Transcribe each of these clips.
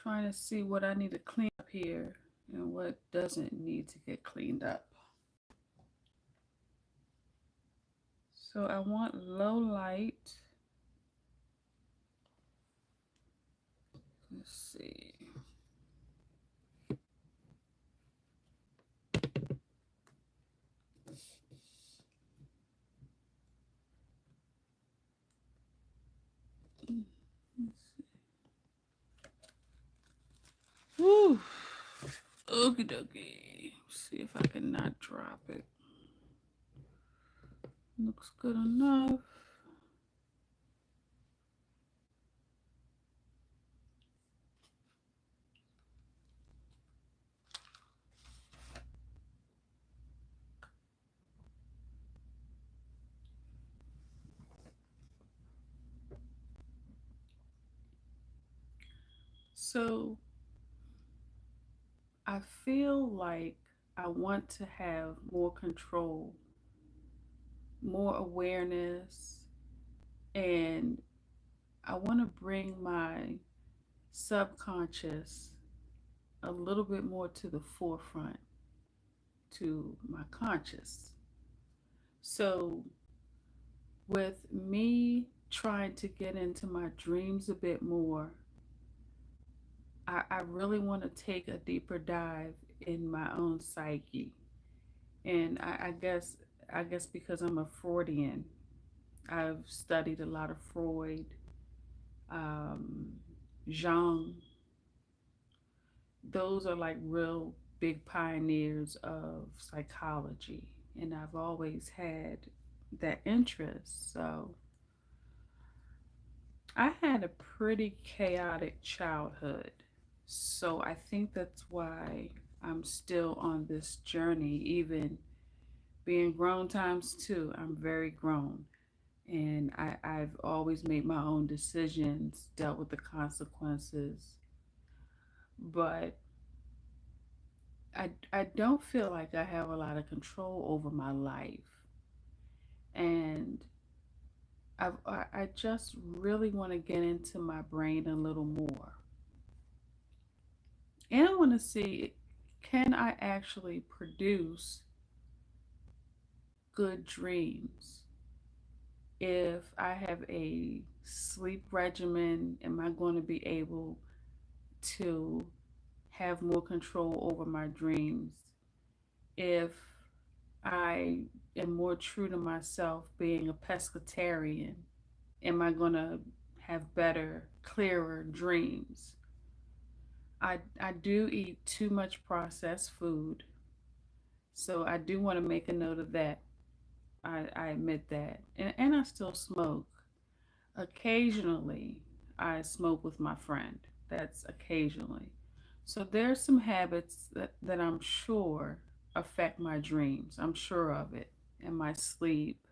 Trying to see what I need to clean up here and what doesn't need to get cleaned up. So I want low light. Let's see. Whew. Okie dokie. See if I can not drop it. Looks good enough. So I feel like I want to have more control, more awareness, and I want to bring my subconscious a little bit more to the forefront, to my conscious. So, with me trying to get into my dreams a bit more, I really want to take a deeper dive in my own psyche. And I guess because I'm a Freudian, I've studied a lot of Freud, um, Jung. Those are like real big pioneers of psychology, and I've always had that interest. So I had a pretty chaotic childhood. So I think that's why I'm still on this journey, even being grown times two. I'm very grown. And I've always made my own decisions, dealt with the consequences. But I don't feel like I have a lot of control over my life. And I just really want to get into my brain a little more. And I want to see, can I actually produce good dreams? If I have a sleep regimen, am I going to be able to have more control over my dreams? If I am more true to myself, being a pescatarian, am I going to have better, clearer dreams? I do eat too much processed food, so I do want to make a note of that. I admit that. And I still smoke. Occasionally, I smoke with my friend. That's occasionally. So there's some habits that I'm sure affect my dreams. I'm sure of it, and my sleep.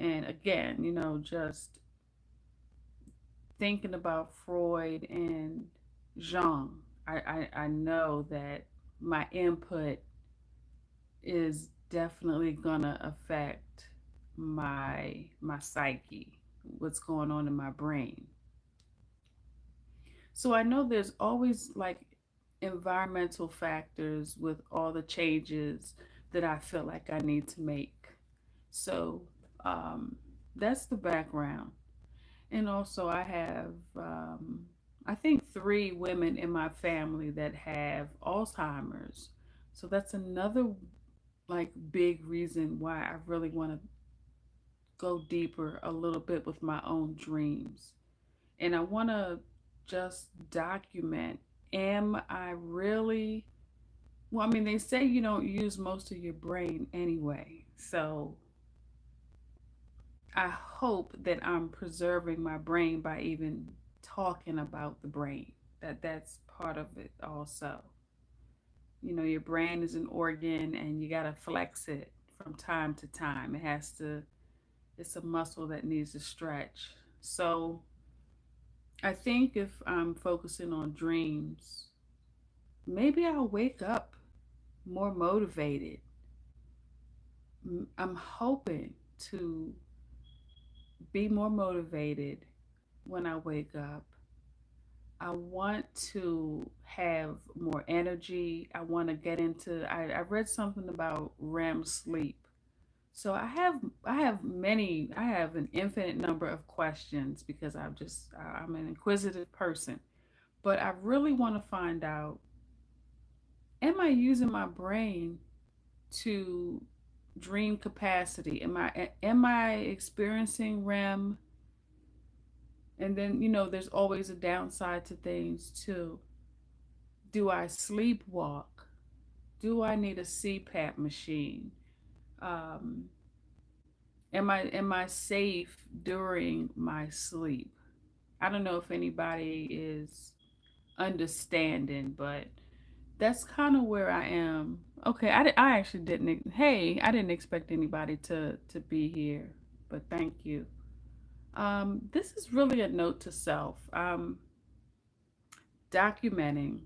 And again, just thinking about Freud and Jung, I know that my input is definitely gonna affect my psyche, what's going on in my brain. So I know there's always like environmental factors with all the changes that I feel like I need to make. So um, that's the background. And also, I have, I think, three women in my family that have Alzheimer's. So that's another like big reason why I really want to go deeper a little bit with my own dreams. And I want to just document, am I really, well, I mean, they say you don't use most of your brain anyway. So I hope that I'm preserving my brain by even talking about the brain. That's part of it also. Your brain is an organ and you got to flex it from time to time. It's a muscle that needs to stretch. So I think if I'm focusing on dreams, maybe I'll wake up more motivated. I'm hoping to be more motivated when I wake up. I want to have more energy. I want to get into I read something about REM sleep. So I have an infinite number of questions because I'm an inquisitive person. But I really want to find out, am I using my brain to dream capacity? Am I experiencing REM? And then, there's always a downside to things too. Do I sleepwalk? Do I need a CPAP machine? Um, am I safe during my sleep? I don't know if anybody is understanding, but that's kind of where I am. Okay, I actually didn't. Hey, I didn't expect anybody to be here, but thank you. This is really a note to self. Documenting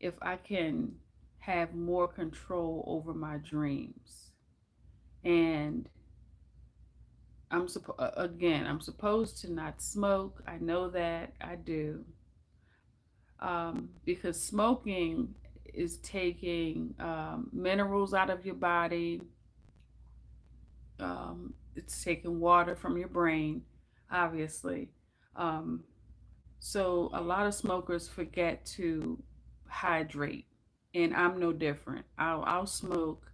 if I can have more control over my dreams, and I'm supposed to not smoke. I know that I do, because smoking is taking minerals out of your body. It's taking water from your brain, obviously. Um, so a lot of smokers forget to hydrate, and I'm no different. I'll smoke,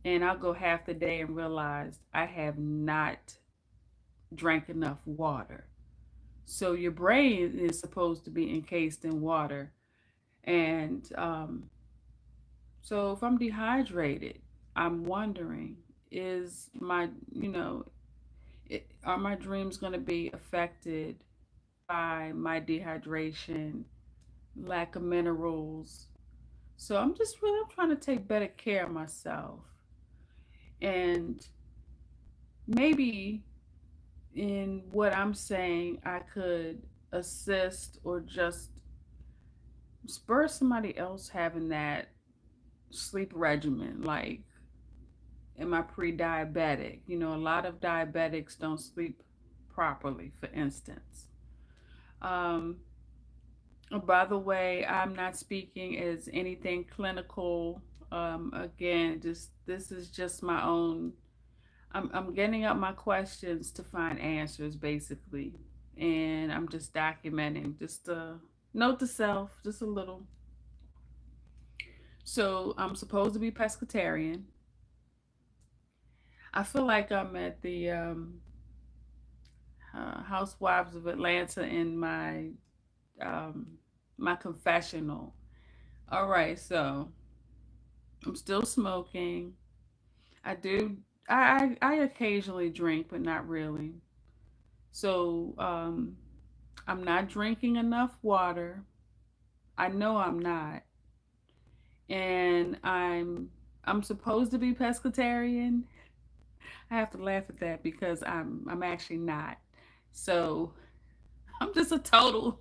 and I'll go half the day and realize I have not drank enough water. So your brain is supposed to be encased in water, and so if I'm dehydrated, I'm wondering, is my are my dreams going to be affected by my dehydration, lack of minerals? So I'm trying to take better care of myself, and maybe in what I'm saying, I could assist or just spur somebody else having that sleep regimen. Like, am I pre-diabetic? A lot of diabetics don't sleep properly, for instance. Um, by the way, I'm not speaking as anything clinical. Again, just this is just my own. I'm getting up my questions to find answers, basically, and I'm just documenting. Just a note to self, just a little. So I'm supposed to be pescatarian. I feel like I'm at the Housewives of Atlanta in um, my confessional. All right, so I'm still smoking. I do. I occasionally drink, but not really. So I'm not drinking enough water. I know I'm not, and I'm supposed to be pescatarian. I have to laugh at that because I'm actually not. So I'm just a total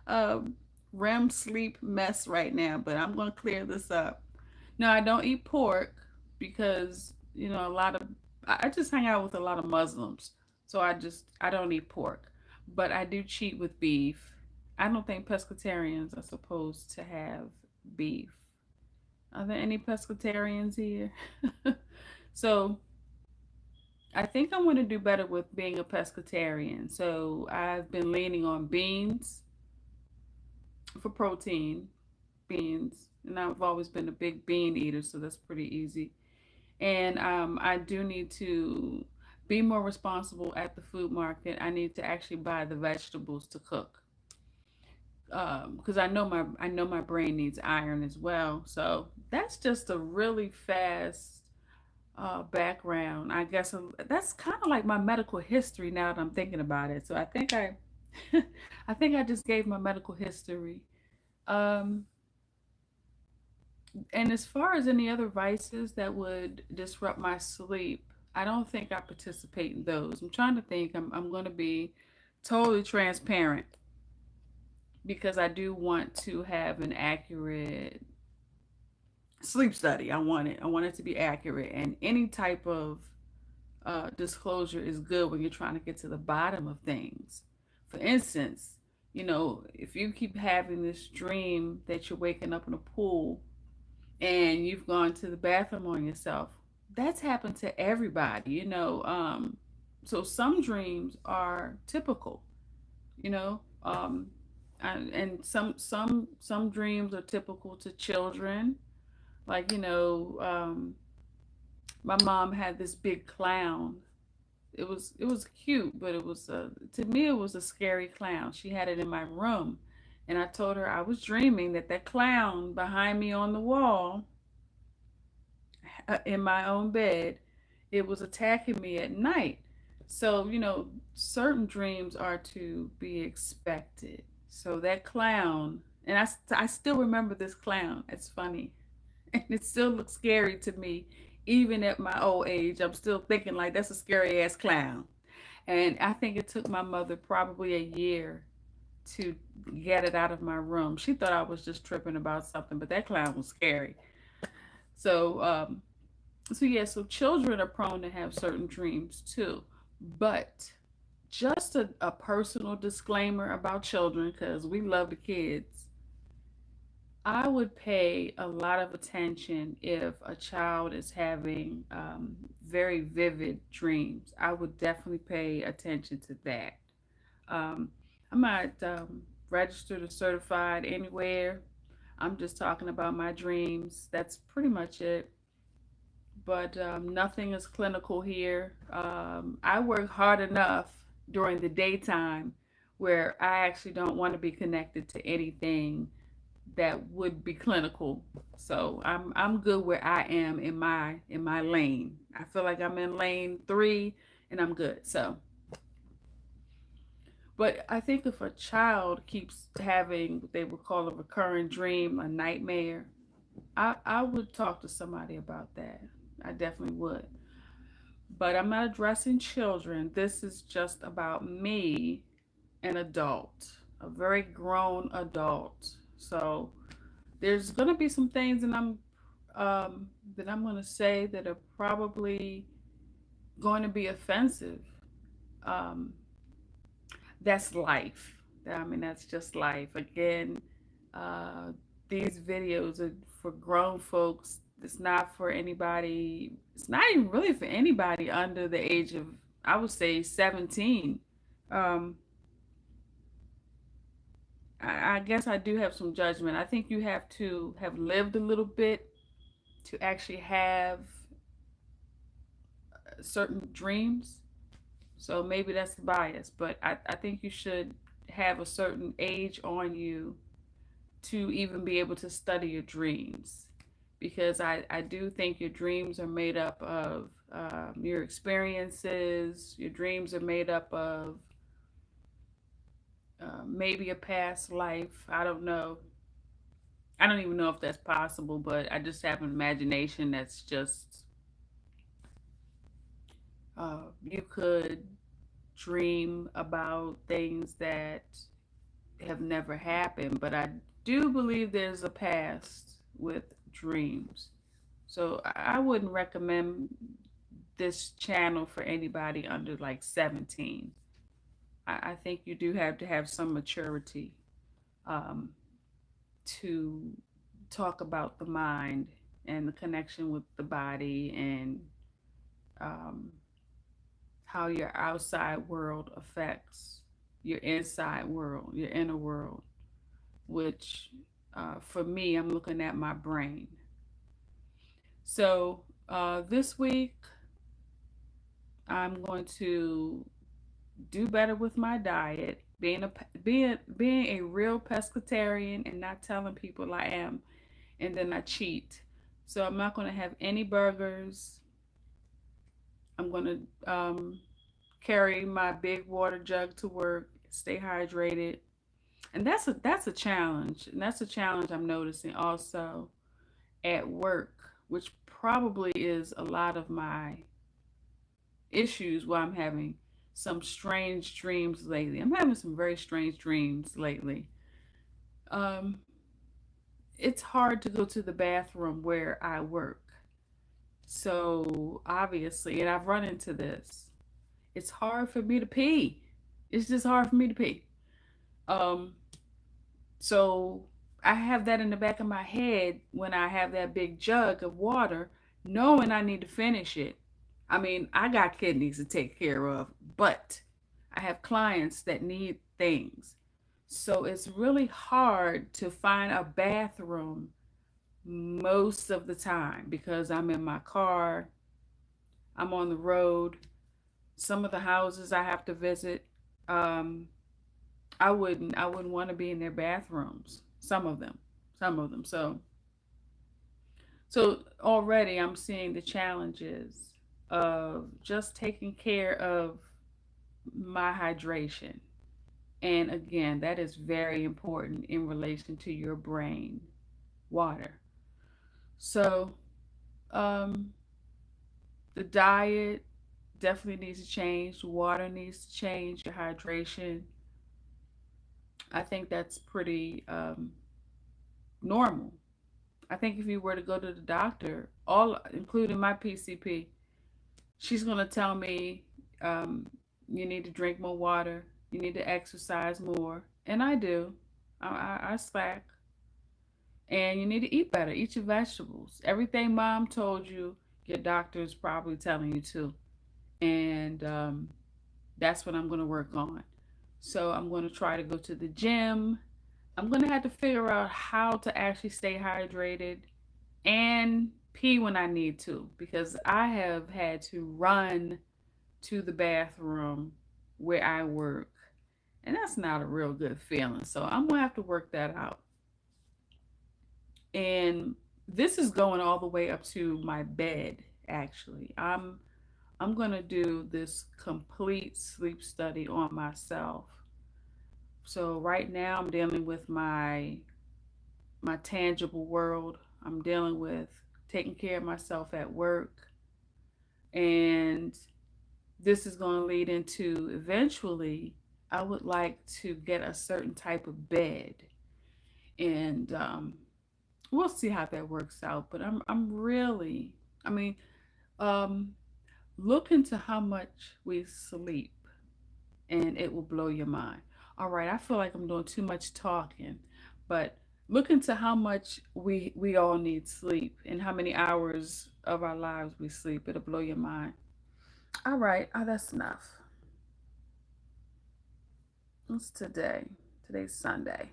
um, REM sleep mess right now. But I'm gonna clear this up. No, I don't eat pork because a lot of I just hang out with a lot of Muslims, so I don't eat pork, but I do cheat with beef. I don't think pescatarians are supposed to have beef. Are there any pescatarians here? So I think I want to do better with being a pescatarian. So I've been leaning on beans for protein, beans, and I've always been a big bean eater, so that's pretty easy. And I do need to be more responsible at the food market. I need to actually buy the vegetables to cook, because I know my brain needs iron as well. So that's just a really fast background. I guess that's kind of like my medical history now that I'm thinking about it. So I think I think I just gave my medical history. Um, and as far as any other vices that would disrupt my sleep, I don't think I participate in those. I'm trying to think. I'm going to be totally transparent because I do want to have an accurate sleep study. I want it to be accurate, and any type of disclosure is good when you're trying to get to the bottom of things. For instance, if you keep having this dream that you're waking up in a pool and you've gone to the bathroom on yourself, that's happened to everybody. So some dreams are typical, you know, and some dreams are typical to children. Like, my mom had this big clown. It was cute, but it was to me it was a scary clown. She had it in my room, and I told her I was dreaming that clown behind me on the wall, in my own bed, it was attacking me at night. So, certain dreams are to be expected. So that clown, and I still remember this clown. It's funny. And it still looks scary to me. Even at my old age, I'm still thinking like that's a scary ass clown. And I think it took my mother probably a year to get it out of my room. She thought I was just tripping about something, but that clown was scary. So, so children are prone to have certain dreams too. But just a personal disclaimer about children, because we love the kids. I would pay a lot of attention if a child is having very vivid dreams. I would definitely pay attention to that. Um, I'm not registered or certified anywhere. I'm just talking about my dreams. That's pretty much it. But nothing is clinical here. I work hard enough during the daytime where I actually don't want to be connected to anything that would be clinical. So I'm good where I am in my lane. I feel like I'm in lane 3 and I'm good. So, but I think if a child keeps having what they would call a recurring dream, a nightmare, I would talk to somebody about that. I definitely would. But I'm not addressing children. This is just about me, an adult, a very grown adult. So there's gonna be some things that I'm gonna say that are probably going to be offensive. Um, that's life. I mean, that's just life. Again, uh, these videos are for grown folks. It's not for anybody. It's not even really for anybody under the age of, I would say, 17. Um, I guess I do have some judgment. I think you have to have lived a little bit to actually have certain dreams. So maybe that's the bias, but I think you should have a certain age on you to even be able to study your dreams. Because I do think your dreams are made up of your experiences, your dreams are made up of maybe a past life. I don't know. I don't even know if that's possible, but I just have an imagination that's just, you could dream about things that have never happened, but I do believe there's a past with dreams. So I wouldn't recommend this channel for anybody under like 17. I think you do have to have some maturity um, to talk about the mind and the connection with the body and um, how your outside world affects your inside world, your inner world, which for me, I'm looking at my brain. So this week, I'm going to do better with my diet, being a real pescatarian and not telling people I am, and then I cheat. So I'm not going to have any burgers. I'm going to carry my big water jug to work, stay hydrated, and that's a challenge, and that's a challenge I'm noticing also at work, which probably is a lot of my issues why I'm having some strange dreams lately. I'm having some very strange dreams lately. Um, it's hard to go to the bathroom where I work. So obviously, and I've run into this, it's hard for me to pee. It's just hard for me to pee. Um, so I have that in the back of my head when I have that big jug of water, knowing I need to finish it. I mean, I got kidneys to take care of, but I have clients that need things. So it's really hard to find a bathroom most of the time because I'm in my car, I'm on the road. Some of the houses I have to visit, um, I wouldn't want to be in their bathrooms. Some of them. So already I'm seeing the challenges of just taking care of my hydration. And again, that is very important in relation to your brain, water. So, um, the diet definitely needs to change. The water needs to change. Your hydration. I think that's pretty normal. I think if you were to go to the doctor, all including my PCP, she's gonna tell me um, you need to drink more water, you need to exercise more, and I do. I slack, and you need to eat better. Eat your vegetables. Everything mom told you, your doctor is probably telling you to, and that's what I'm gonna work on. So I'm gonna try to go to the gym. I'm gonna have to figure out how to actually stay hydrated and pee when I need to because I have had to run to the bathroom where I work, and that's not a real good feeling. So I'm gonna have to work that out. And this is going all the way up to my bed. Actually, I'm gonna do this complete sleep study on myself. So right now I'm dealing with my tangible world. I'm dealing with taking care of myself at work, and this is going to lead into eventually I would like to get a certain type of bed, and we'll see how that works out. But I'm really, I mean, um, look into how much we sleep, and it will blow your mind. All right, I feel like I'm doing too much talking, but look into how much we all need sleep and how many hours of our lives we sleep. It'll blow your mind. All right, that's enough. What's today? Today's Sunday.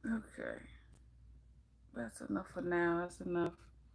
Okay, that's enough for now. That's enough.